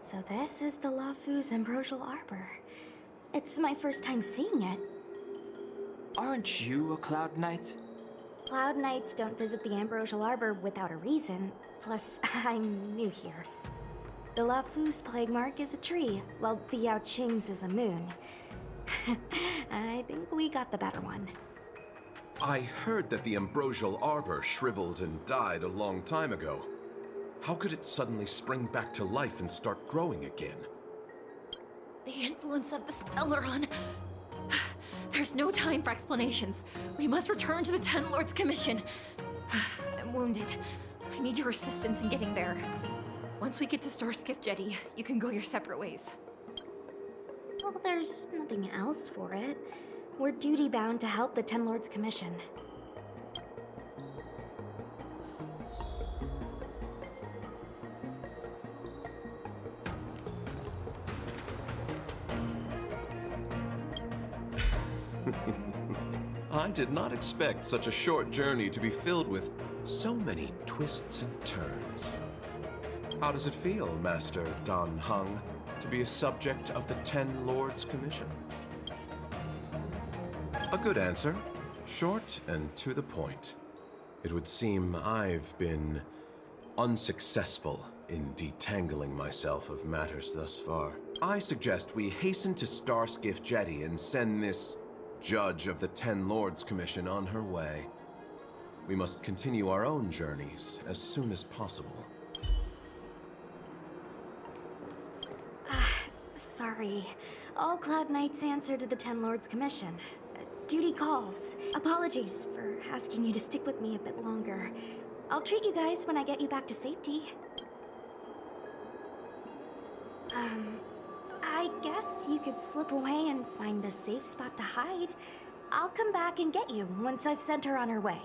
So this is the Lafu's Ambrosial Arbor. It's my first time seeing it. Aren't you a Cloud Knight? Cloud Knights don't visit the Ambrosial Arbor without a reason. Plus, I'm new here. The Lafu's plague mark is a tree, while the Yao Qing's is a moon. I think we got the better one. I heard that the Ambrosial Arbor shriveled and died a long time ago. How could it suddenly spring back to life and start growing again? The influence of the Stellaron. There's no time for explanations. We must return to the Ten Lords Commission. I'm wounded. I need your assistance in getting there. Once we get to Starskiff Jetty, you can go your separate ways. Well, there's nothing else for it. We're duty-bound to help the Ten Lords Commission. I did not expect such a short journey to be filled with so many twists and turns. How does it feel, Master Dan Heng, to be a subject of the Ten Lords Commission? A good answer. Short and to the point. It would seem I've been unsuccessful in detangling myself of matters thus far. I suggest we hasten to Starskiff Jetty and send this judge of the Ten Lords Commission on her way. We must continue our own journeys as soon as possible. Sorry. All Cloud Knights answer to the Ten Lords Commission. Duty calls. Apologies for asking you to stick with me a bit longer. I'll treat you guys when I get you back to safety. I guess you could slip away and find a safe spot to hide. I'll come back and get you once I've sent her on her way.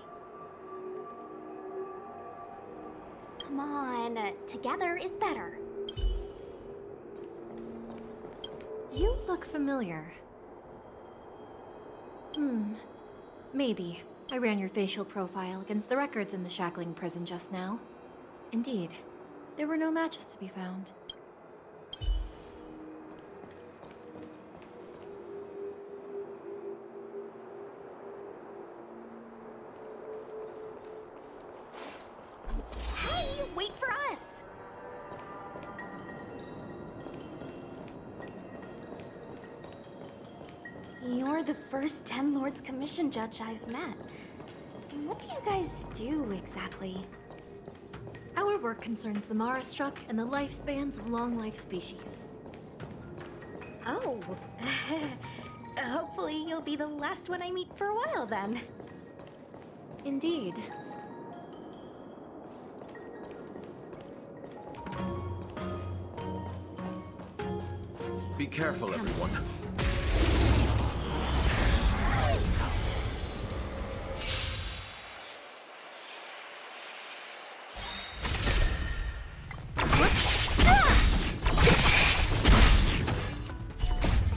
Come on, together is better. You look familiar. Maybe. I ran your facial profile against the records in the shackling prison just now. Indeed, there were no matches to be found. Hey, wait for us! You're the first Ten Lords Commission judge I've met. What do you guys do exactly? Our work concerns the Marastruck and the lifespans of long-life species. Oh. Hopefully you'll be the last one I meet for a while then. Indeed. Be careful, everyone.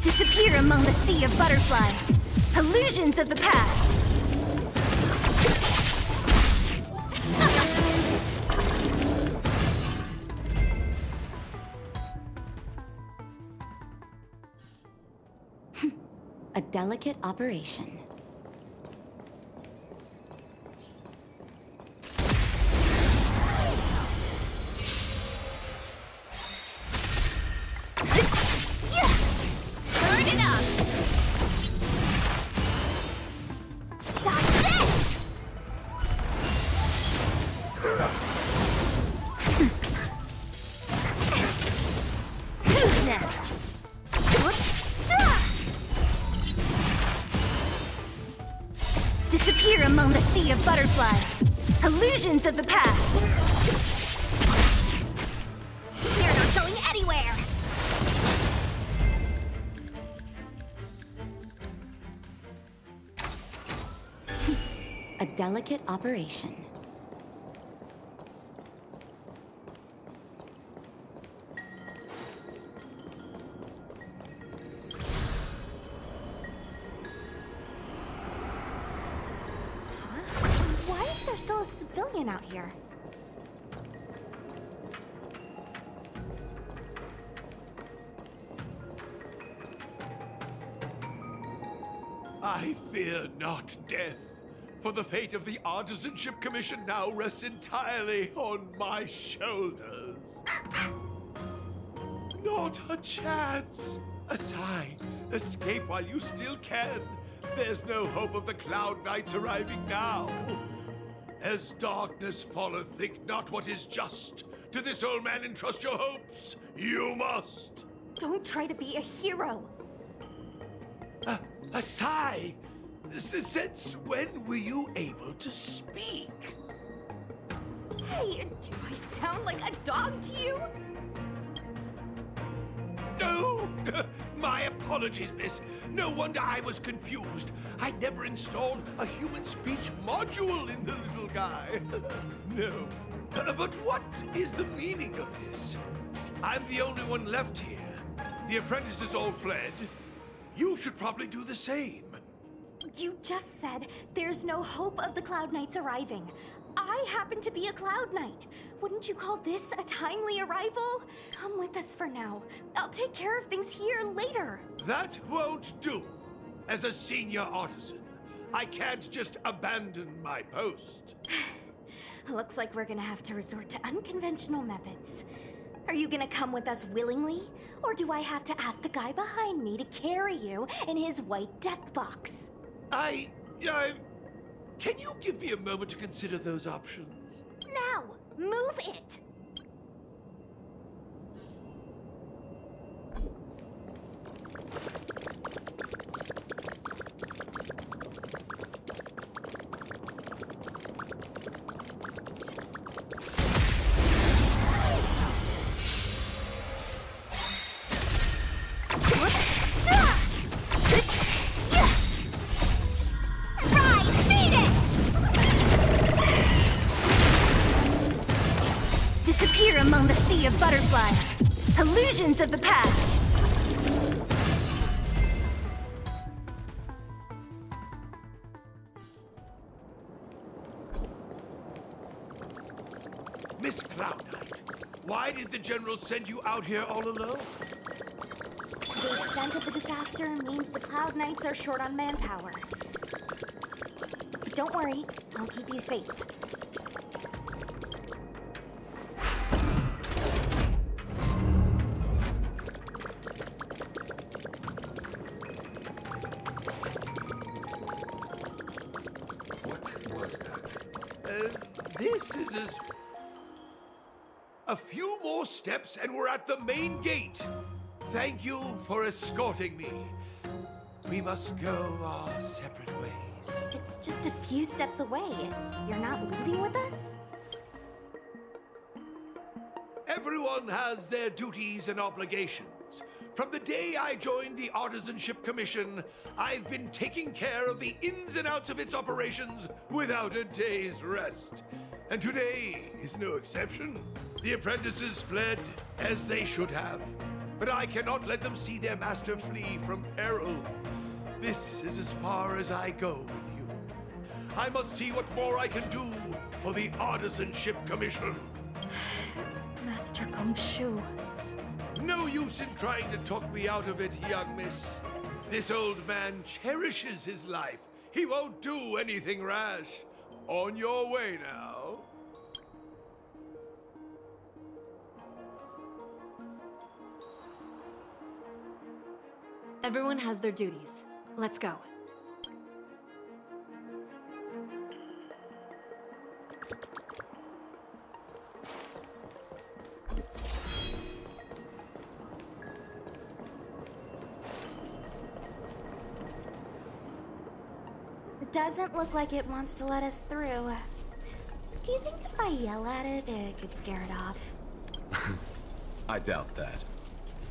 Disappear among the sea of butterflies. Illusions of the past. A delicate operation. Disappear among the sea of butterflies. Illusions of the past. You're not going anywhere! A delicate operation. Why is there still a civilian out here? I fear not death, for the fate of the Artisanship Commission now rests entirely on my shoulders. Not a chance! Asai, escape while you still can. There's no hope of the Cloud Knights arriving now. As darkness falleth, think not what is just. To this old man entrust your hopes. You must. Don't try to be a hero. Asai, since when were you able to speak? Hey, do I sound like a dog to you? No! My apologies, miss. No wonder I was confused. I never installed a human speech module in the little guy. No. But what is the meaning of this? I'm the only one left here. The apprentices all fled. You should probably do the same. You just said there's no hope of the Cloud Knights arriving. I happen to be a Cloud Knight. Wouldn't you call this a timely arrival? Come with us for now. I'll take care of things here later. That won't do. As a senior artisan, I can't just abandon my post. Looks like we're gonna have to resort to unconventional methods. Are you gonna come with us willingly? Or do I have to ask the guy behind me to carry you in his white death box? Can you give me a moment to consider those options? Now, move it! Disappear among the sea of butterflies. Illusions of the past. Miss Cloud Knight, why did the General send you out here all alone? The extent of the disaster means the Cloud Knights are short on manpower. But don't worry, I'll keep you safe. What was that? This is as... A few more steps and we're at the main gate. Thank you for escorting me. We must go our separate ways. It's just a few steps away. You're not leaving with us? Everyone has their duties and obligations. From the day I joined the Artisanship Commission, I've been taking care of the ins and outs of its operations without a day's rest. And today is no exception. The apprentices fled, as they should have. But I cannot let them see their master flee from peril. This is as far as I go with you. I must see what more I can do for the Artisanship Commission. Master Gongshu. No use in trying to talk me out of it, young miss. This old man cherishes his life. He won't do anything rash. On your way now. Everyone has their duties. Let's go. doesn't look like it wants to let us through. Do you think if I yell at it, it could scare it off? I doubt that.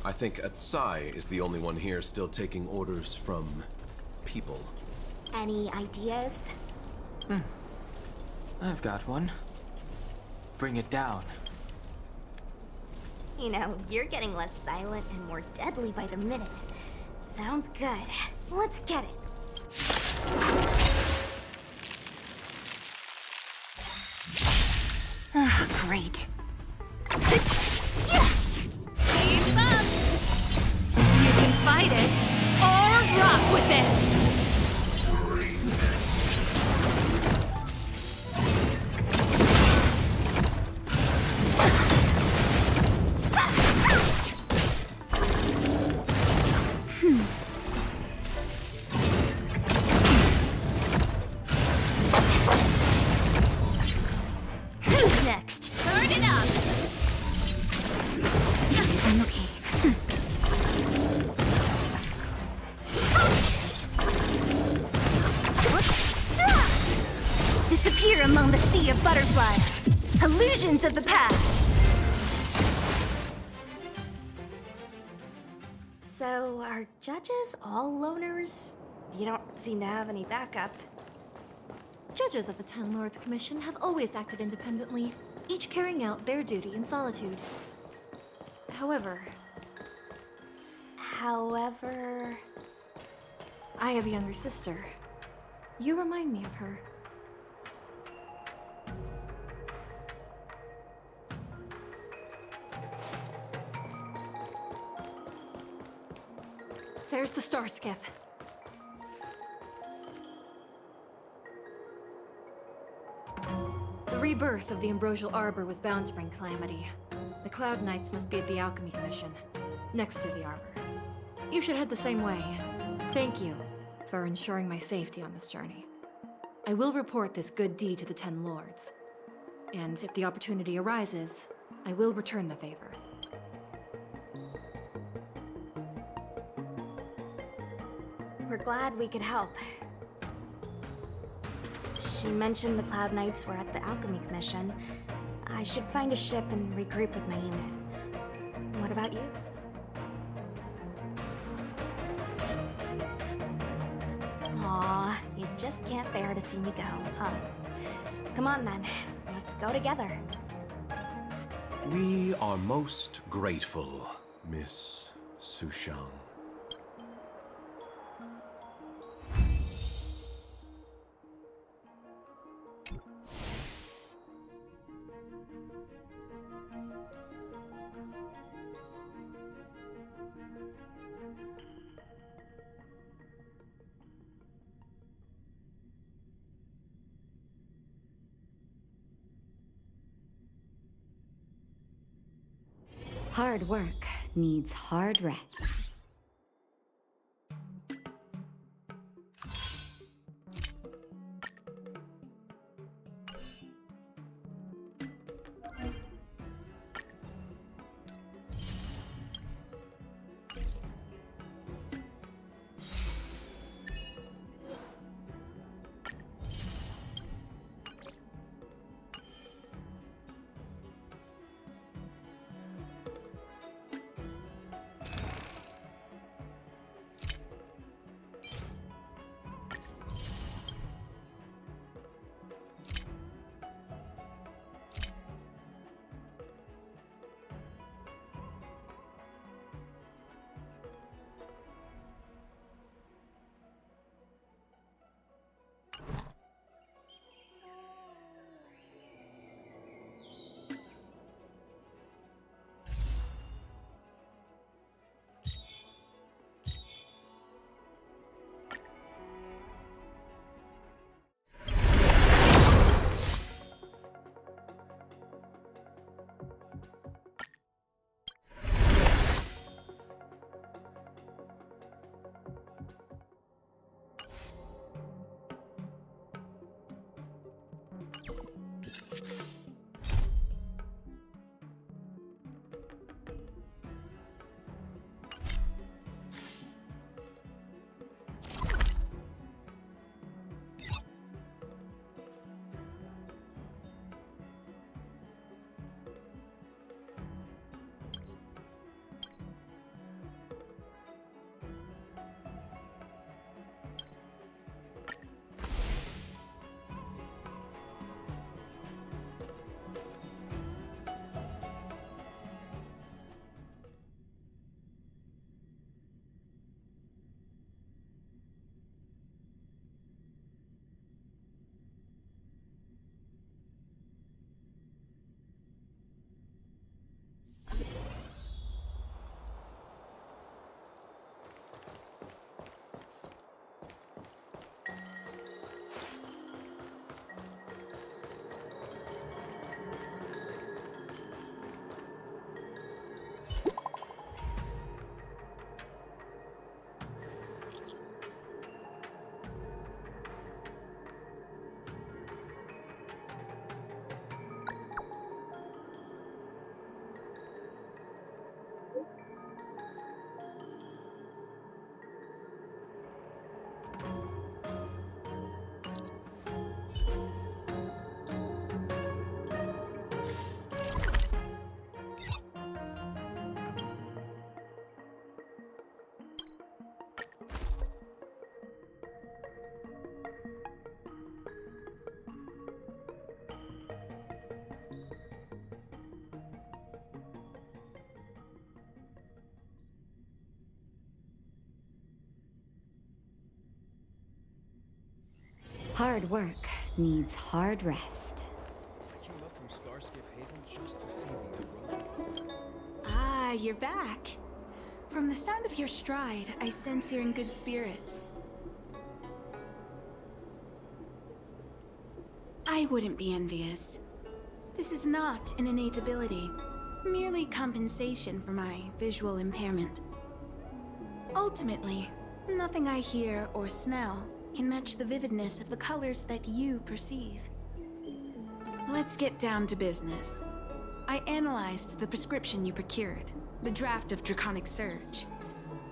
I think Atsai is the only one here still taking orders from people. Any ideas? I've got one. Bring it down. You know, you're getting less silent and more deadly by the minute. Sounds good. Let's get it. Ah, great. Keep up! You can fight it, or rock with it! Who's next? Turn it up! I'm okay. Disappear among the sea of butterflies. Illusions of the past. So, are judges all loners? You don't seem to have any backup. Judges of the Ten Lords Commission have always acted independently, each carrying out their duty in solitude. However, I have a younger sister. You remind me of her. There's the star skiff. The rebirth of the Ambrosial Arbor was bound to bring calamity. The Cloud Knights must be at the Alchemy Commission, next to the Arbor. You should head the same way. Thank you for ensuring my safety on this journey. I will report this good deed to the Ten Lords. And if the opportunity arises, I will return the favor. We're glad we could help. She mentioned the Cloud Knights were at the Alchemy Commission. I should find a ship and regroup with my unit. What about you? Aw, you just can't bear to see me go, huh? Come on then, let's go together. We are most grateful, Miss Sushang. Hard work needs hard rest. Hard work needs hard rest. I came up from Starskiff Haven just to see the erosion. Ah, you're back. From the sound of your stride, I sense you're in good spirits. I wouldn't be envious. This is not an innate ability, merely compensation for my visual impairment. Ultimately, nothing I hear or smell can match the vividness of the colors that you perceive. Let's get down to business. I analyzed the prescription you procured, the draft of Draconic Surge.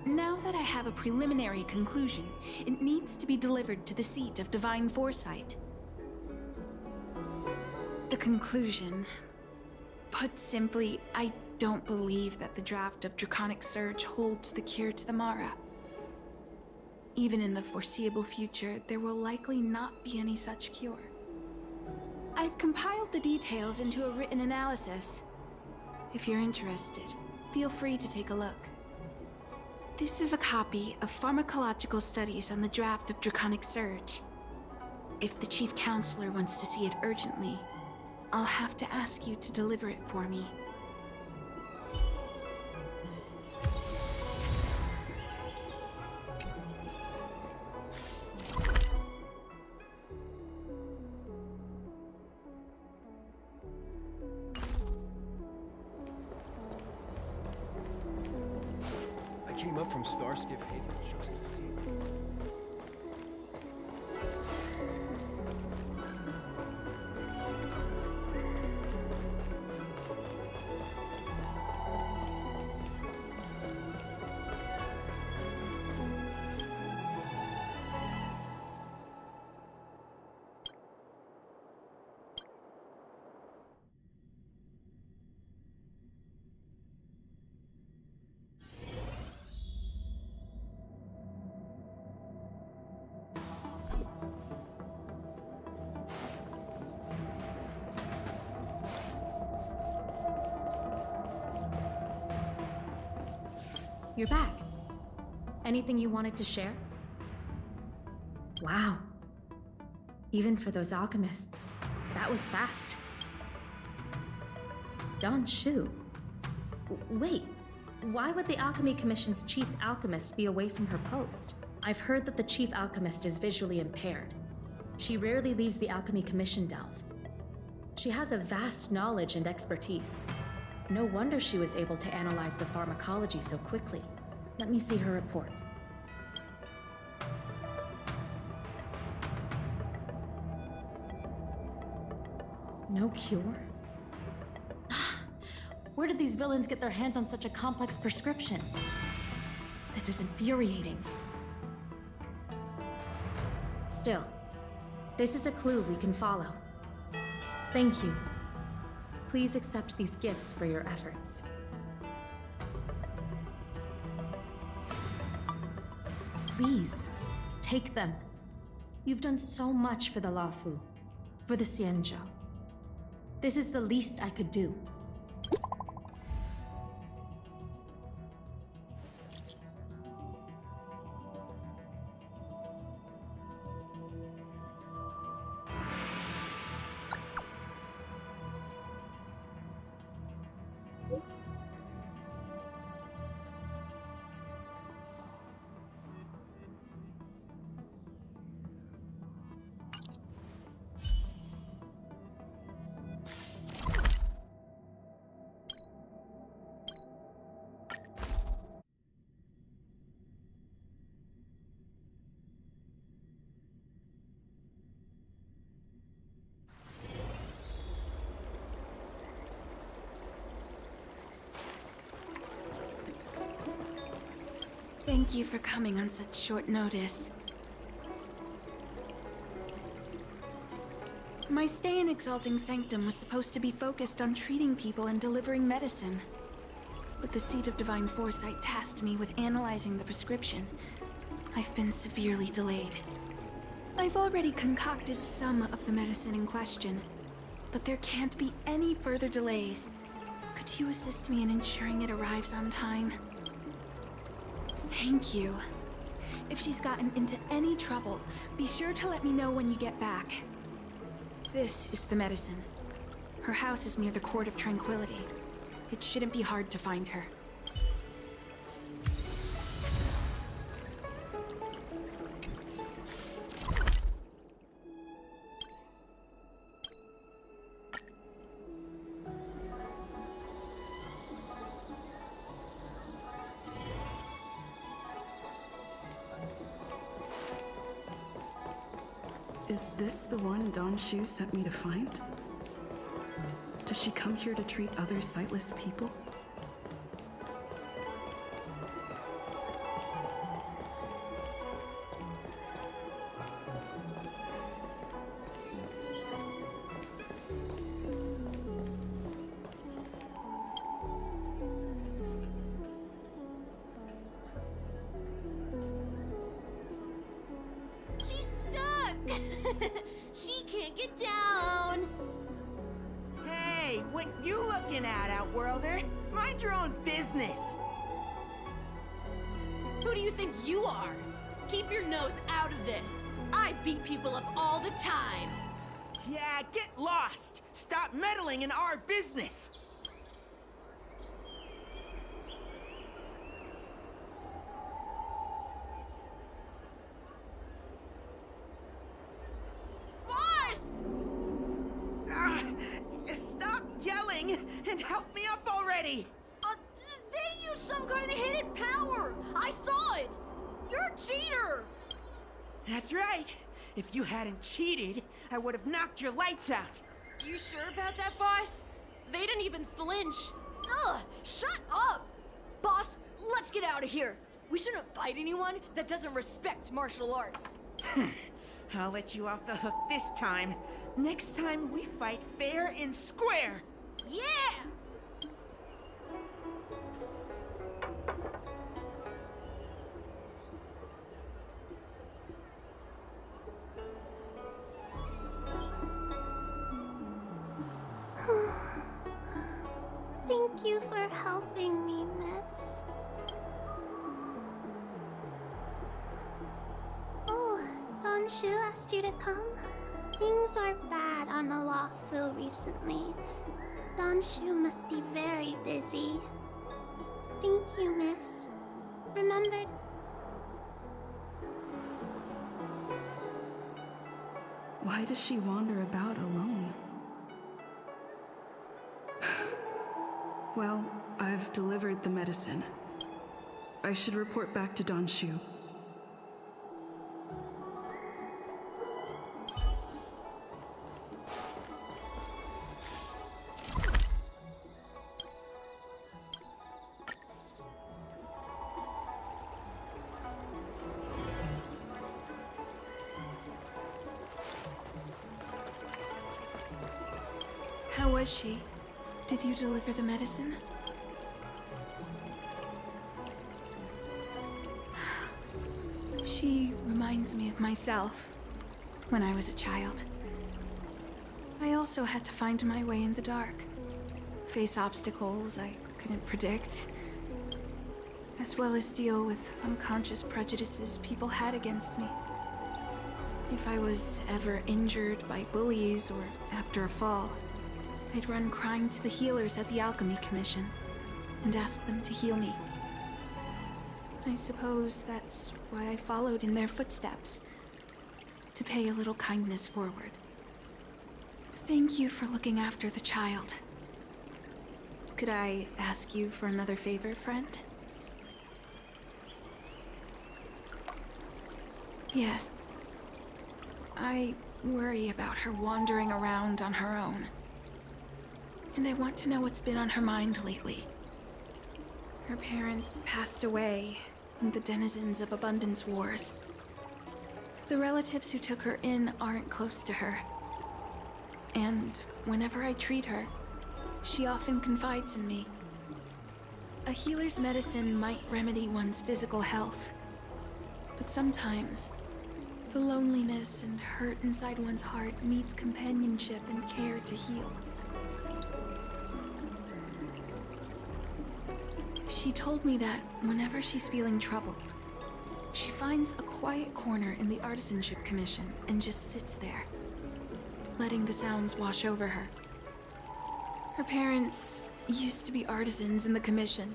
Now that I have a preliminary conclusion, it needs to be delivered to the seat of Divine Foresight. The conclusion. Put simply, I don't believe that the draft of Draconic Surge holds the cure to the Mara. Even in the foreseeable future, there will likely not be any such cure. I've compiled the details into a written analysis. If you're interested, feel free to take a look. This is a copy of pharmacological studies on the draft of Draconic Surge. If the Chief Counselor wants to see it urgently, I'll have to ask you to deliver it for me. I came up from Starskiff Haven just to see the You're back. Anything you wanted to share? Wow. Even for those alchemists, that was fast. Don Shu. Wait, why would the Alchemy Commission's chief alchemist be away from her post? I've heard that the chief alchemist is visually impaired. She rarely leaves the Alchemy Commission delve. She has a vast knowledge and expertise. No wonder she was able to analyze the pharmacology so quickly. Let me see her report. No cure? Where did these villains get their hands on such a complex prescription? This is infuriating. Still, this is a clue we can follow. Thank you. Please accept these gifts for your efforts. Please, take them. You've done so much for the Lafu, for the Xianzhou. This is the least I could do. Thank you for coming on such short notice. My stay in Exalting Sanctum was supposed to be focused on treating people and delivering medicine. But the Seat of Divine Foresight tasked me with analyzing the prescription. I've been severely delayed. I've already concocted some of the medicine in question, but there can't be any further delays. Could you assist me in ensuring it arrives on time? Thank you. If she's gotten into any trouble, be sure to let me know when you get back. This is the medicine. Her house is near the Court of Tranquility. It shouldn't be hard to find her. Is this the one Don Shu sent me to find? Does she come here to treat other sightless people? She's stuck! She can't get down! Hey, what you looking at, Outworlder? Mind your own business. Who do you think you are? Keep your nose out of this. I beat people up all the time. Yeah, get lost. Stop meddling in our business. Boss! Stop yelling and help me up already. They used some kind of hidden power. I saw it. You're a cheater. That's right. If you hadn't cheated, I would have knocked your lights out. You sure about that, boss? They didn't even flinch. Ugh, shut up! Boss, let's get out of here. We shouldn't fight anyone that doesn't respect martial arts. I'll let you off the hook this time. Next time we fight fair and square. Yeah! Thank you for helping me, miss. Oh, Don Shu asked you to come? Things are bad on the Lawfu recently. Don Shu must be very busy. Thank you, miss. Remember... Why does she wander about alone? Well, I've delivered the medicine. I should report back to Don Shu. How was she? Did you deliver the medicine? She reminds me of myself when I was a child. I also had to find my way in the dark, face obstacles I couldn't predict, as well as deal with unconscious prejudices people had against me. If I was ever injured by bullies or after a fall, I'd run crying to the healers at the Alchemy Commission and ask them to heal me. I suppose that's why I followed in their footsteps, to pay a little kindness forward. Thank you for looking after the child. Could I ask you for another favor, friend? Yes. I worry about her wandering around on her own. And I want to know what's been on her mind lately. Her parents passed away in the denizens of Abundance Wars. The relatives who took her in aren't close to her. And whenever I treat her, she often confides in me. A healer's medicine might remedy one's physical health, but sometimes the loneliness and hurt inside one's heart needs companionship and care to heal. She told me that whenever she's feeling troubled, She finds a quiet corner in the Artisanship Commission and just sits there, letting the sounds wash over her. Her parents used to be artisans in the Commission,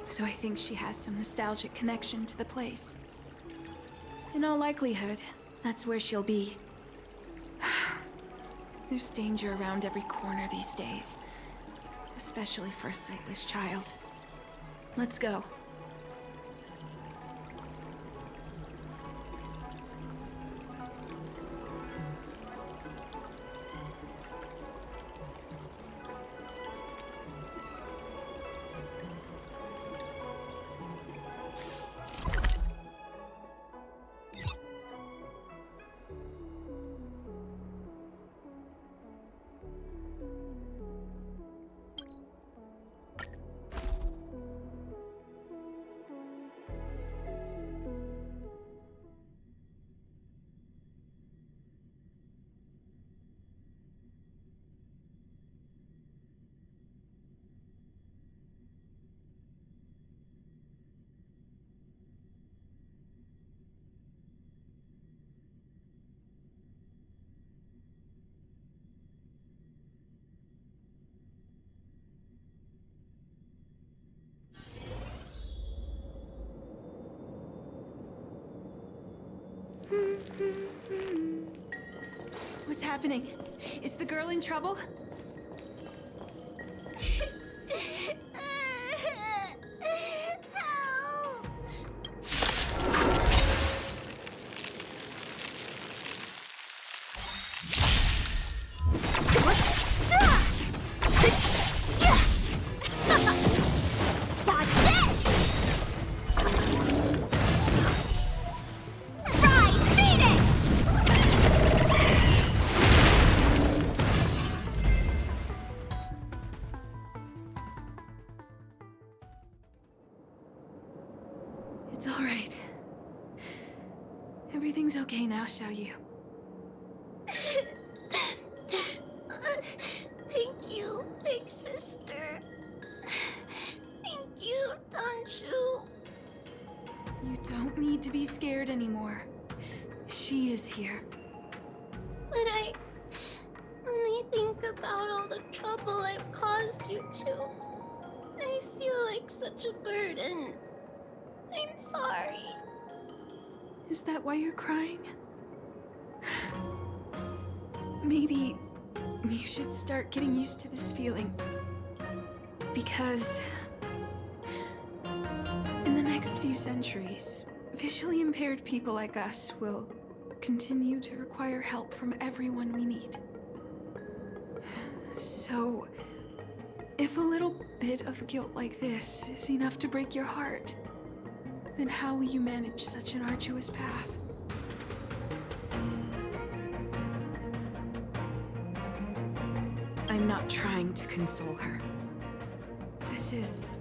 so I think she has some nostalgic connection to the place. In all likelihood, that's where she'll be. There's danger around every corner these days, especially for a sightless child. Let's go. What's happening? Is the girl in trouble? Help! Watch this! Rise, Medicus! It's all right. Everything's okay now, Xiaoyu. Thank you, big sister. Thank you, Danshu. You don't need to be scared anymore. She is here. But when I think about all the trouble I've caused you to, I feel like such a burden. I'm sorry. Is that why you're crying? Maybe you should start getting used to this feeling. Because in the next few centuries, visually impaired people like us will continue to require help from everyone we meet. So, if a little bit of guilt like this is enough to break your heart, then how will you manage such an arduous path? I'm not trying to console her. This is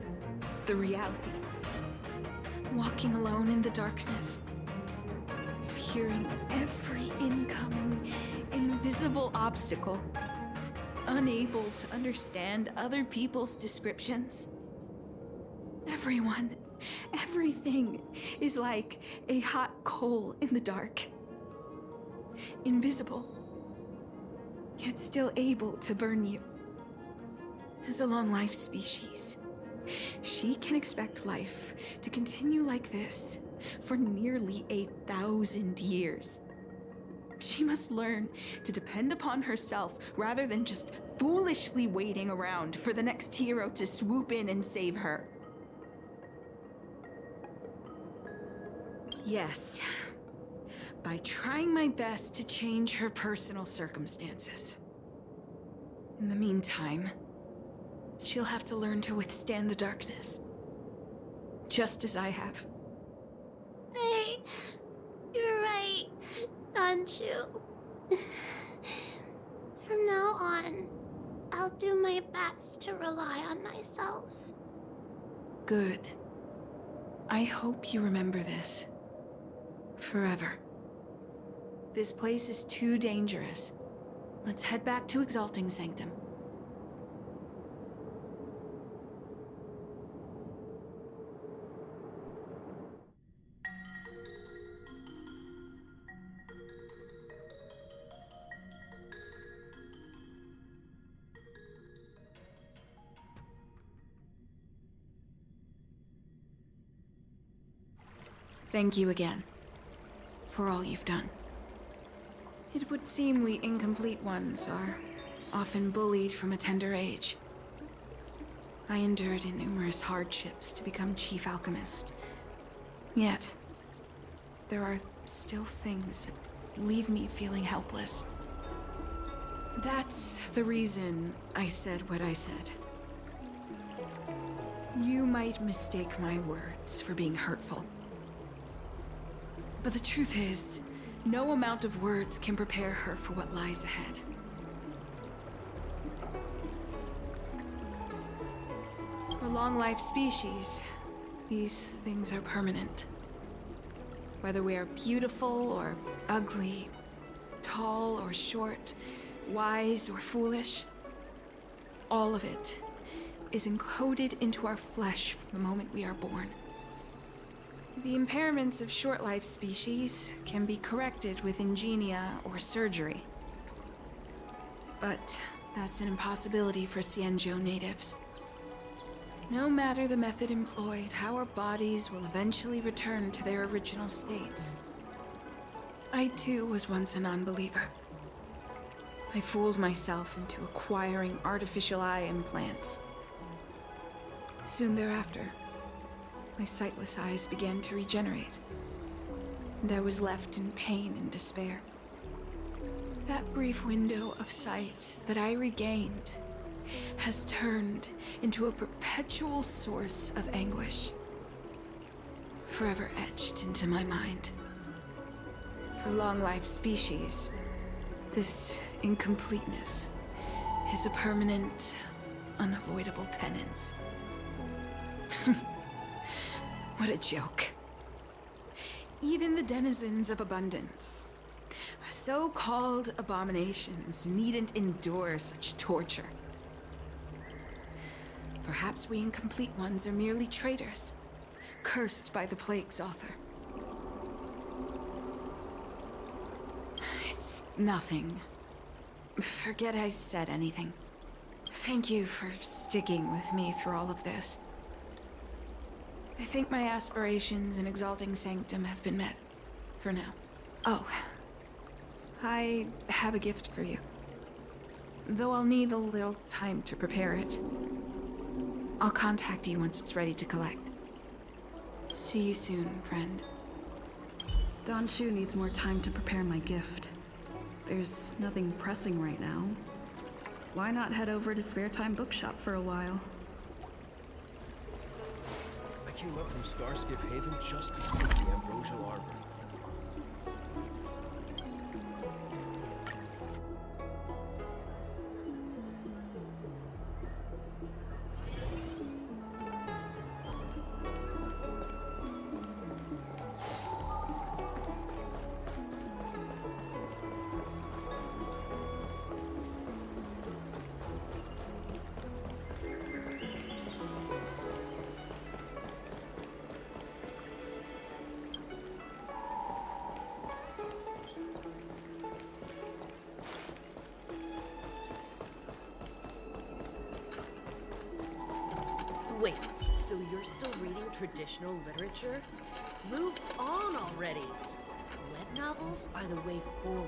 the reality. Walking alone in the darkness, fearing every incoming, invisible obstacle, unable to understand other people's descriptions. Everyone, everything is like a hot coal in the dark. Invisible, yet still able to burn you. As a long-life species, she can expect life to continue like this for nearly 1,000 years. She must learn to depend upon herself rather than just foolishly waiting around for the next hero to swoop in and save her. Yes, by trying my best to change her personal circumstances. In the meantime, she'll have to learn to withstand the darkness, just as I have. Hey, you're right, Danshu. From now on, I'll do my best to rely on myself. Good. I hope you remember this. Forever. This place is too dangerous. Let's head back to Exalting Sanctum. Thank you again for all you've done. It would seem we incomplete ones are often bullied from a tender age. I endured numerous hardships to become chief alchemist. Yet, there are still things that leave me feeling helpless. That's the reason I said what I said. You might mistake my words for being hurtful. But the truth is, no amount of words can prepare her for what lies ahead. For long-life species, these things are permanent. Whether we are beautiful or ugly, tall or short, wise or foolish, all of it is encoded into our flesh from the moment we are born. The impairments of short-life species can be corrected with ingenia or surgery. But that's an impossibility for Cienjo natives. No matter the method employed, our bodies will eventually return to their original states. I too was once a non-believer. I fooled myself into acquiring artificial eye implants. Soon thereafter, my sightless eyes began to regenerate, and I was left in pain and despair. That brief window of sight that I regained has turned into a perpetual source of anguish, forever etched into my mind. For long-life species, this incompleteness is a permanent, unavoidable tenance. What a joke. Even the denizens of abundance, so-called abominations, needn't endure such torture. Perhaps we incomplete ones are merely traitors, cursed by the plague's author. It's nothing. Forget I said anything. Thank you for sticking with me through all of this. I think my aspirations in exalting Sanctum have been met, for now. Oh, I have a gift for you. Though I'll need a little time to prepare it. I'll contact you once it's ready to collect. See you soon, friend. Don Shu needs more time to prepare my gift. There's nothing pressing right now. Why not head over to Spare Time Bookshop for a while? I came up from Starskiff Haven just to see the Ambrosial Arbor. Wait, so you're still reading traditional literature? Move on already! Web novels are the way forward.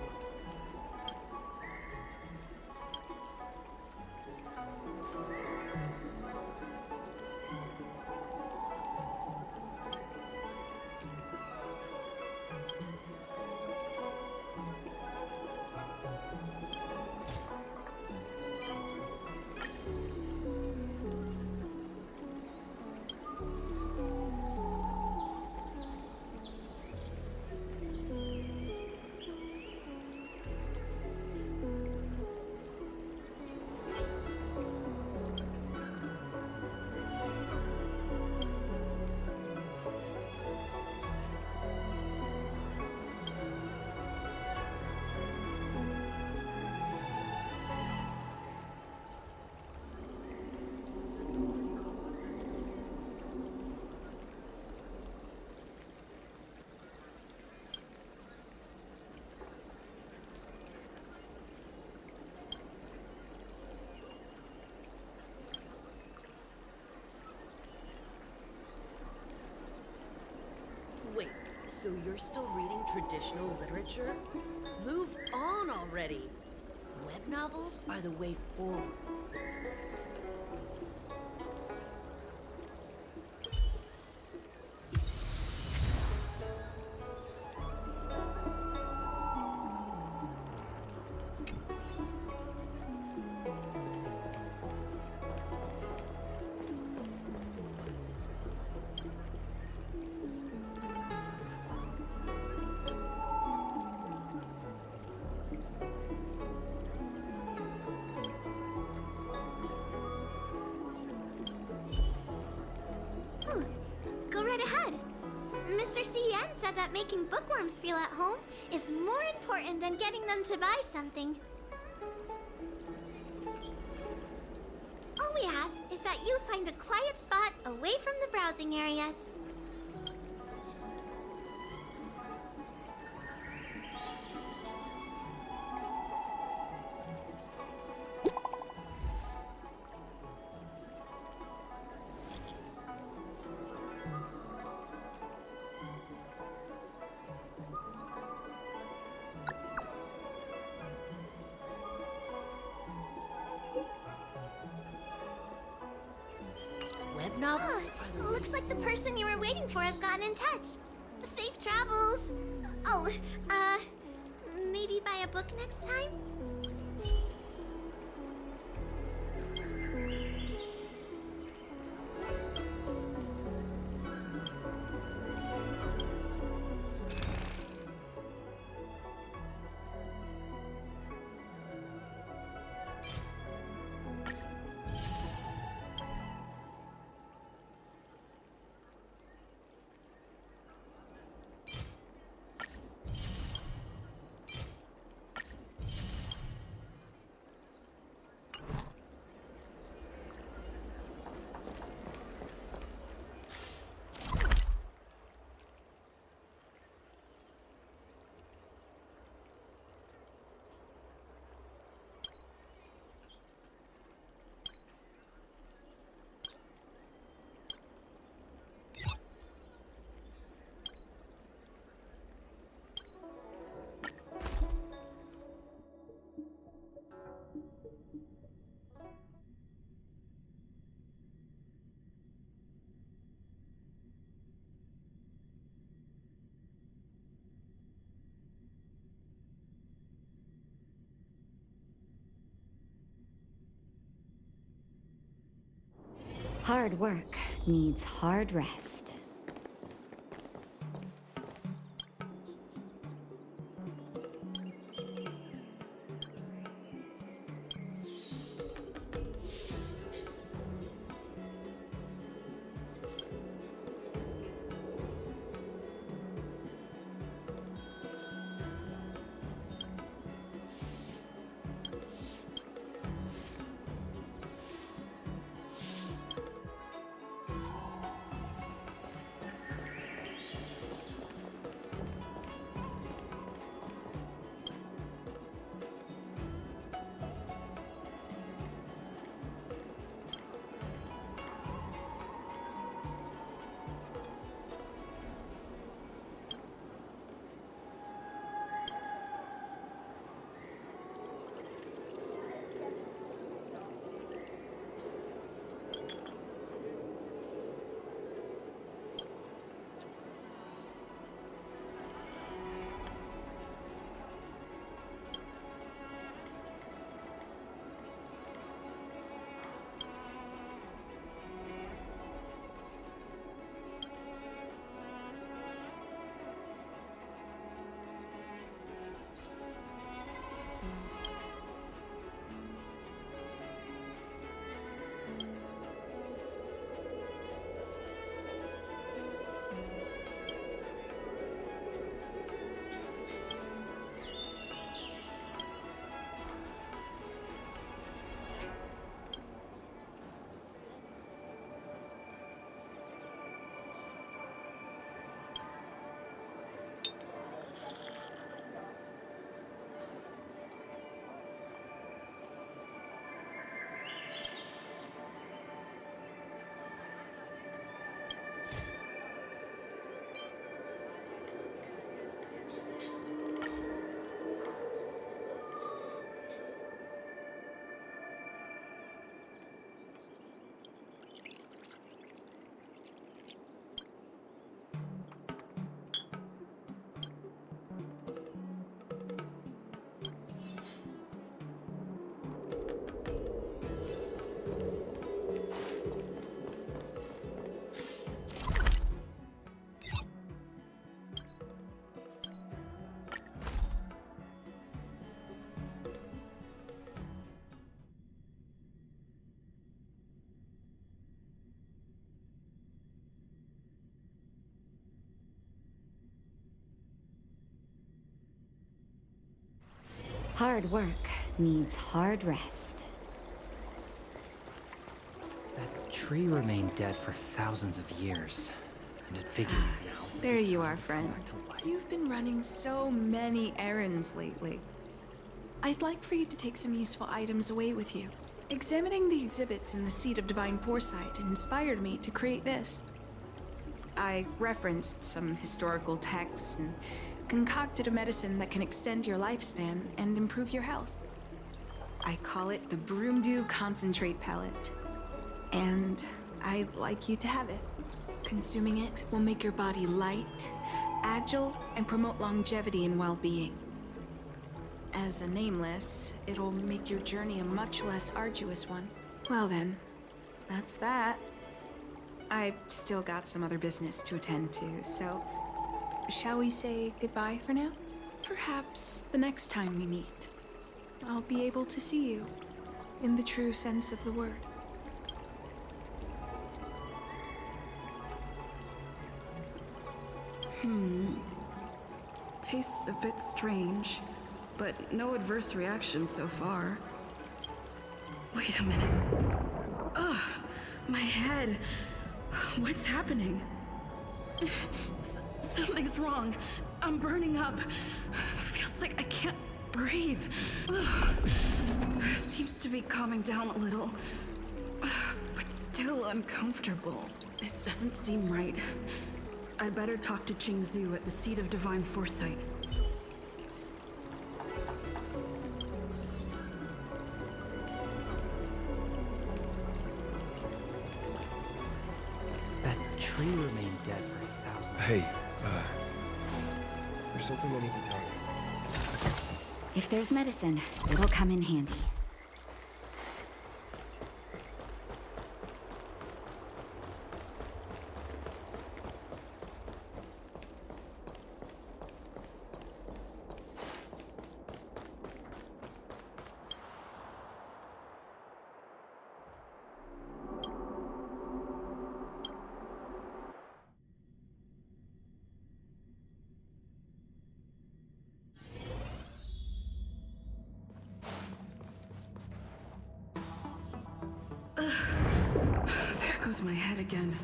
So you're still reading traditional literature? Move on already! Web novels are the way forward. Go right ahead. Mr. CN said that making bookworms feel at home is more important than getting them to buy something. All we ask is that you find a quiet spot away from the browsing areas. Web novels are the Looks like the person you were waiting for has gotten in touch. Safe travels. Oh, maybe buy a book next time? Hard work needs hard rest. Hard work needs hard rest. That tree remained dead for thousands of years, and it figured now's a There good you time are, to friend. come back to life. You've been running so many errands lately. I'd like for you to take some useful items away with you. Examining the exhibits in the Seat of Divine Foresight inspired me to create this. I referenced some historical texts and concocted a medicine that can extend your lifespan and improve your health. I call it the Broomdew Concentrate Pellet. And I'd like you to have it. Consuming it will make your body light, agile, and promote longevity and well-being. As a nameless, it'll make your journey a much less arduous one. Well then, that's that. I've still got some other business to attend to, so shall we say goodbye for now? Perhaps the next time we meet, I'll be able to see you in the true sense of the word. Tastes a bit strange, but no adverse reaction so far. Wait a minute. Ugh, my head. What's happening? Something's wrong. I'm burning up. Feels like I can't breathe. Ugh. Seems to be calming down a little, but still uncomfortable. This doesn't seem right. I'd better talk to Qingzhu at the Seat of Divine Foresight. That tree remained dead for thousands. Hey, there's something I need to tell you. If there's medicine, it'll come in handy. There goes my head again.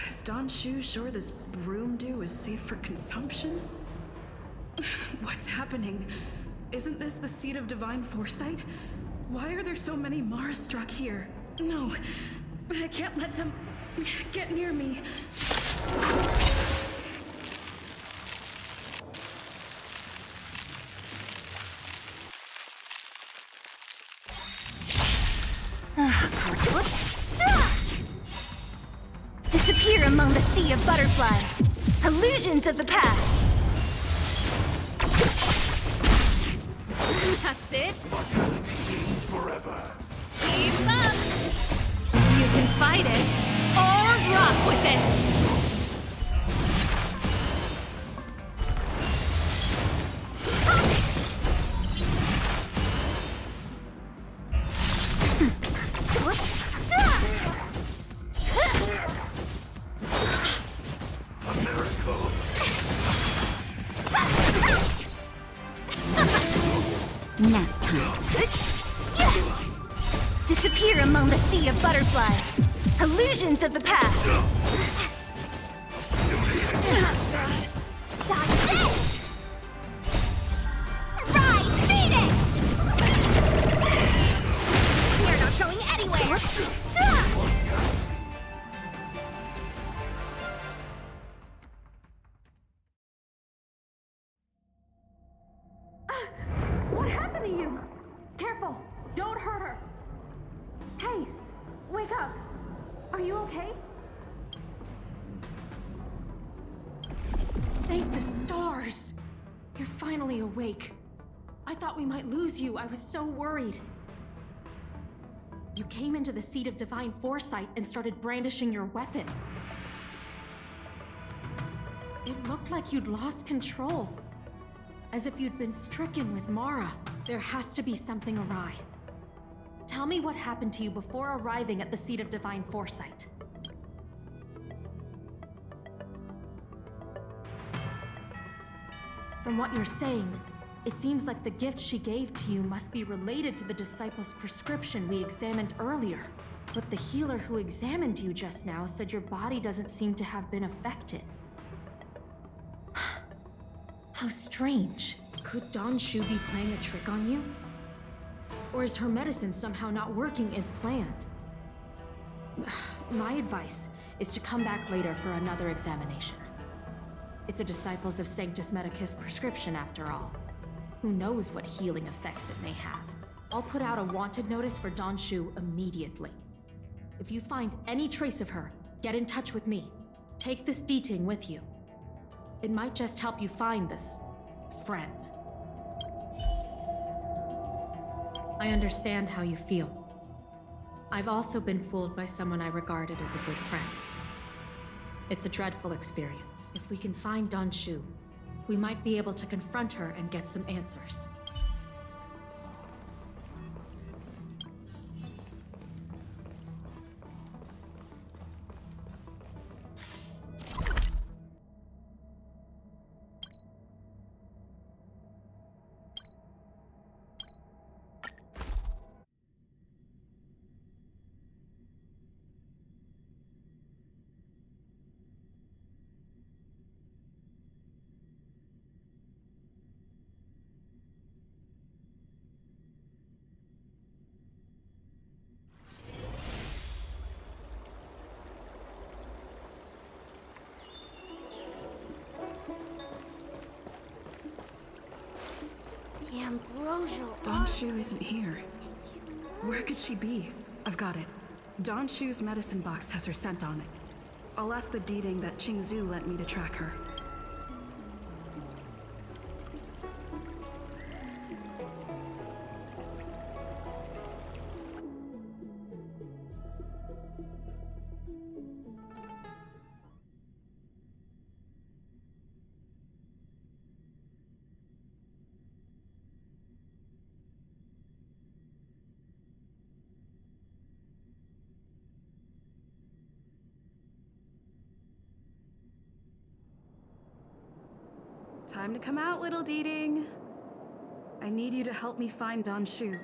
Is Don Shu sure this broom dew is safe for consumption? What's happening? Isn't this the Seat of Divine Foresight? Why are there so many Mara struck here? No, I can't let them get near me. Disappear among the sea of butterflies. Illusions of the past. That's it? Forever. Keep up! You can fight it, or rock with it! Nap time. Disappear among the sea of butterflies. Illusions of the past. Dodge this! Rise, Venus! We're not going anywhere! What happened to you? Careful! Don't hurt her! Hey! Wake up! Are you okay? Thank the stars! You're finally awake. I thought we might lose you. I was so worried. You came into the Seat of Divine Foresight and started brandishing your weapon. It looked like you'd lost control. As if you'd been stricken with Mara. There has to be something awry. Tell me what happened to you before arriving at the Seat of Divine Foresight. From what you're saying, It seems like the gift she gave to you must be related to the disciple's prescription we examined earlier. But the healer who examined you just now said your body doesn't seem to have been affected. How strange. Could Don Shu be playing a trick on you? Or is her medicine somehow not working as planned? My advice is to come back later for another examination. It's a Disciples of Sanctus Medicus prescription after all. Who knows what healing effects it may have? I'll put out a wanted notice for Don Shu immediately. If you find any trace of her, get in touch with me. Take this D-Ting with you. It might just help you find this friend. I understand how you feel. I've also been fooled by someone I regarded as a good friend. It's a dreadful experience. If we can find Don Shu, we might be able to confront her and get some answers. The ambrosial Don Shu isn't here. Where could she be? I've got it. Don Shu's medicine box has her scent on it. I'll ask the D-Ting that Qingzu lent me to track her. Time to come out, little D-Ting. I need you to help me find Don Shu.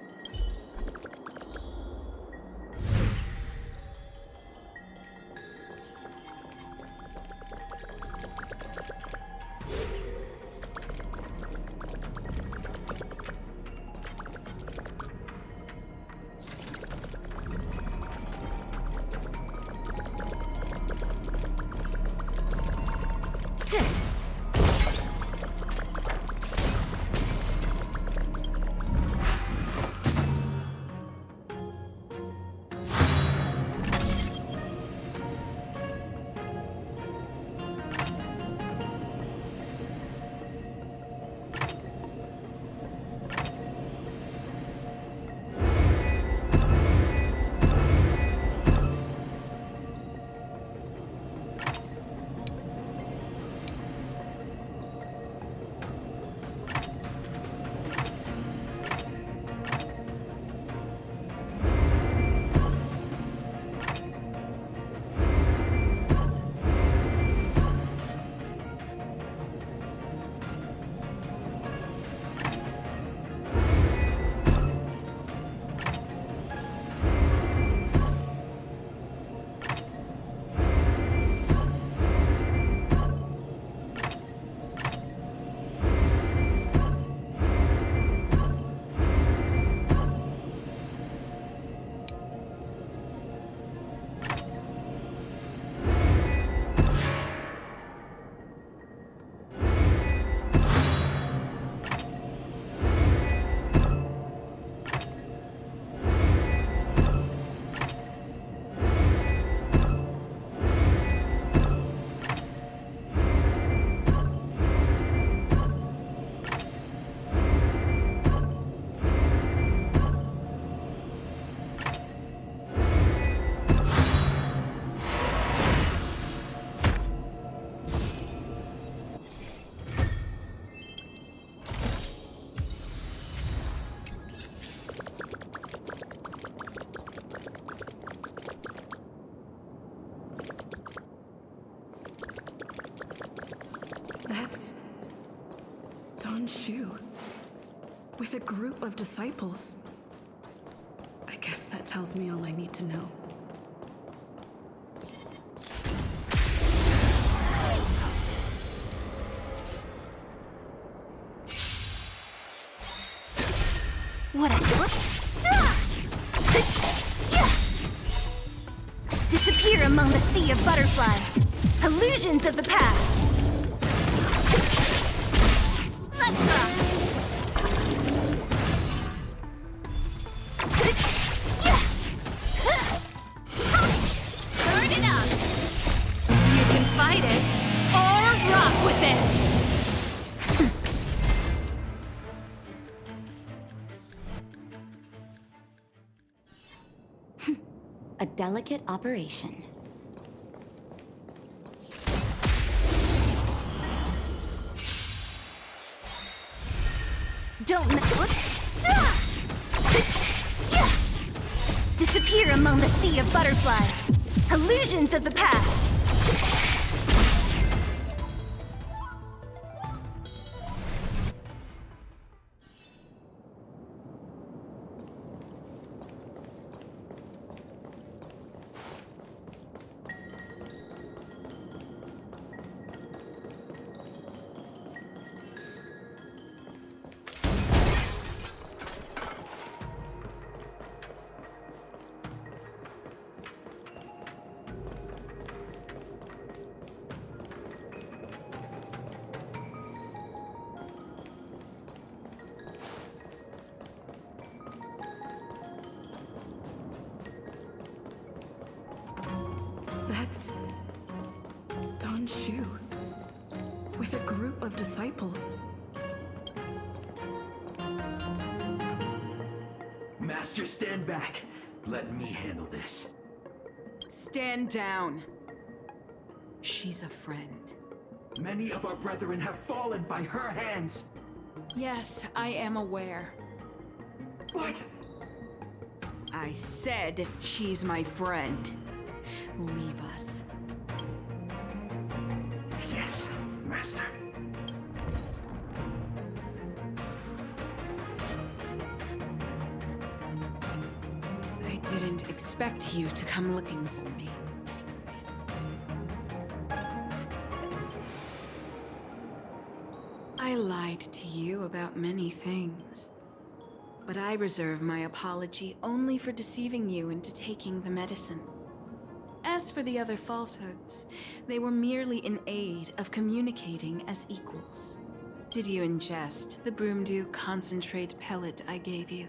That's Don Shu. With a group of disciples. I guess that tells me all I need to know. What a... Disappear among the sea of butterflies. Illusions of the past. Let's rock. Burn it up. You can fight it or rock with it. A delicate operation. Don't disappear among the sea of butterflies. Illusions of the past. That's Don Shu with a group of disciples. Master, stand back. Let me handle this. Stand down. She's a friend. Many of our brethren have fallen by her hands. Yes, I am aware. What? I said she's my friend. Leave us. Yes, Master. I didn't expect you to come looking for me. I lied to you about many things. But I reserve my apology only for deceiving you into taking the medicine. As for the other falsehoods, they were merely in aid of communicating as equals. Did you ingest the Broomdew concentrate pellet I gave you?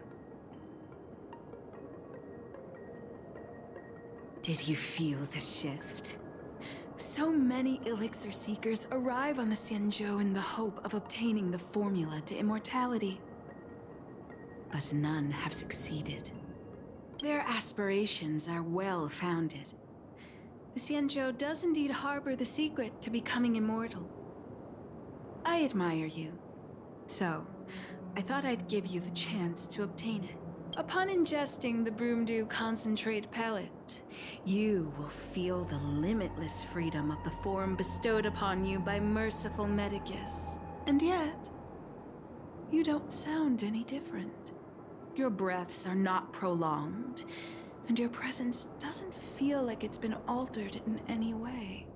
Did you feel the shift? So many elixir seekers arrive on the Xianzhou in the hope of obtaining the formula to immortality. But none have succeeded. Their aspirations are well-founded. The Xianzhou does indeed harbor the secret to becoming immortal. I admire you. So, I thought I'd give you the chance to obtain it. Upon ingesting the Broomdew concentrate pellet, you will feel the limitless freedom of the form bestowed upon you by merciful Medicus. And yet, you don't sound any different. Your breaths are not prolonged, and your presence doesn't feel like it's been altered in any way.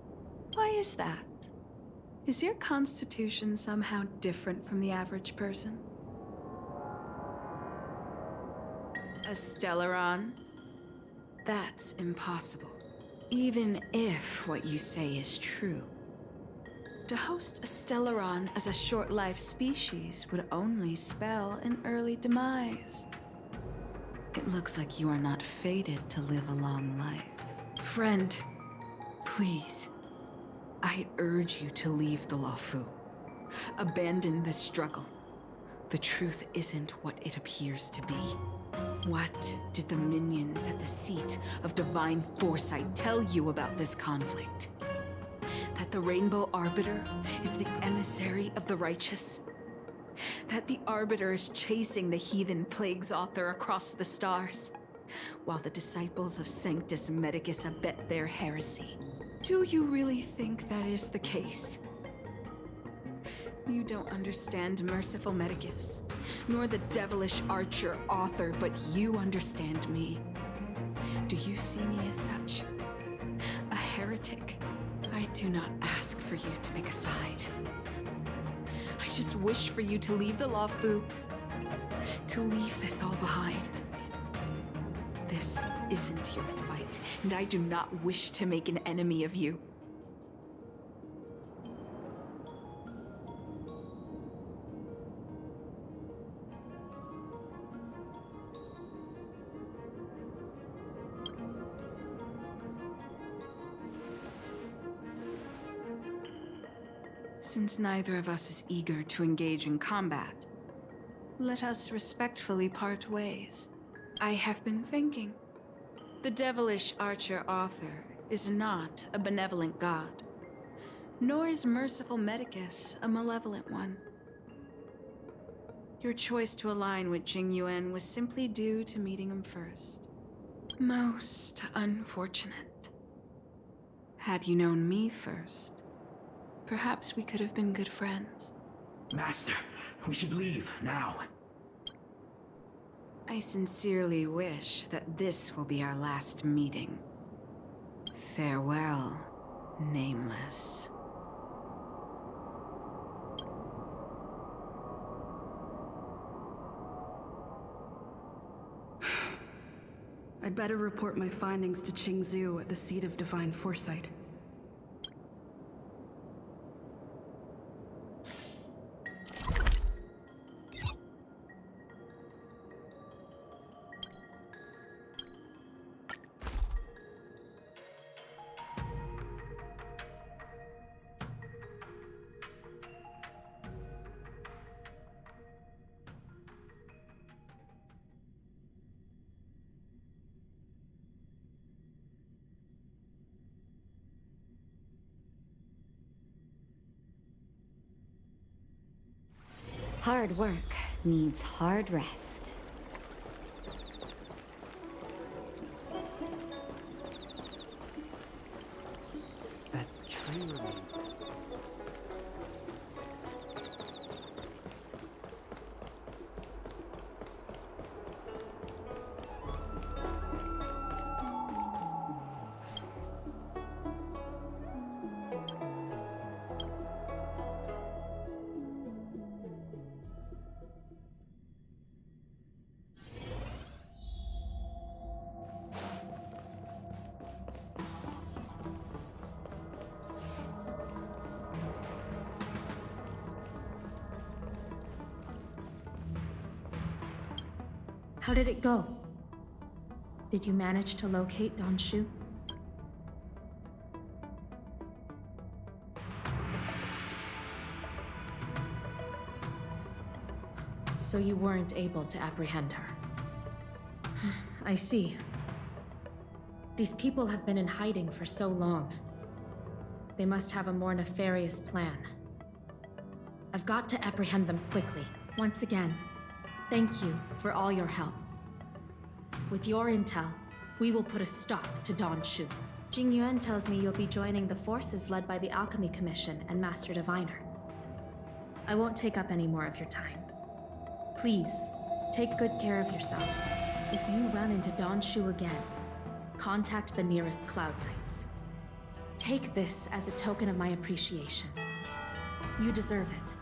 Why is that? Is your constitution somehow different from the average person? A Stellaron? That's impossible. Even if what you say is true. To host a Stellaron as a short-lived species would only spell an early demise. It looks like you are not fated to live a long life. Friend, please. I urge you to leave the Luofu. Abandon this struggle. The truth isn't what it appears to be. What did the minions at the seat of divine foresight tell you about this conflict? That the Rainbow Arbiter is the emissary of the righteous? That the Arbiter is chasing the heathen plagues author across the stars, while the disciples of Sanctus Medicus abet their heresy? Do you really think that is the case? You don't understand Merciful Medicus, nor the devilish archer author, but you understand me. Do you see me as such? A heretic? I do not ask for you to make a side. I just wish for you to leave the Law Fu, to leave this all behind. This isn't your fight, and I do not wish to make an enemy of you. Since neither of us is eager to engage in combat, let us respectfully part ways. I have been thinking. The devilish archer author is not a benevolent god, nor is Merciful Medicus a malevolent one. Your choice to align with Jing Yuan was simply due to meeting him first. Most unfortunate. Had you known me first, perhaps we could have been good friends. Master, we should leave now. I sincerely wish that this will be our last meeting. Farewell, Nameless. I'd better report my findings to Qingzhou at the seat of Divine Foresight. Hard work needs hard rest. That tree remained. How did it go? Did you manage to locate Don Shu? So you weren't able to apprehend her. I see. These people have been in hiding for so long. They must have a more nefarious plan. I've got to apprehend them quickly. Once again, thank you for all your help. With your intel, we will put a stop to Don Shu. Jing Yuan tells me you'll be joining the forces led by the Alchemy Commission and Master Diviner. I won't take up any more of your time. Please, take good care of yourself. If you run into Don Shu again, contact the nearest Cloud Knights. Take this as a token of my appreciation. You deserve it.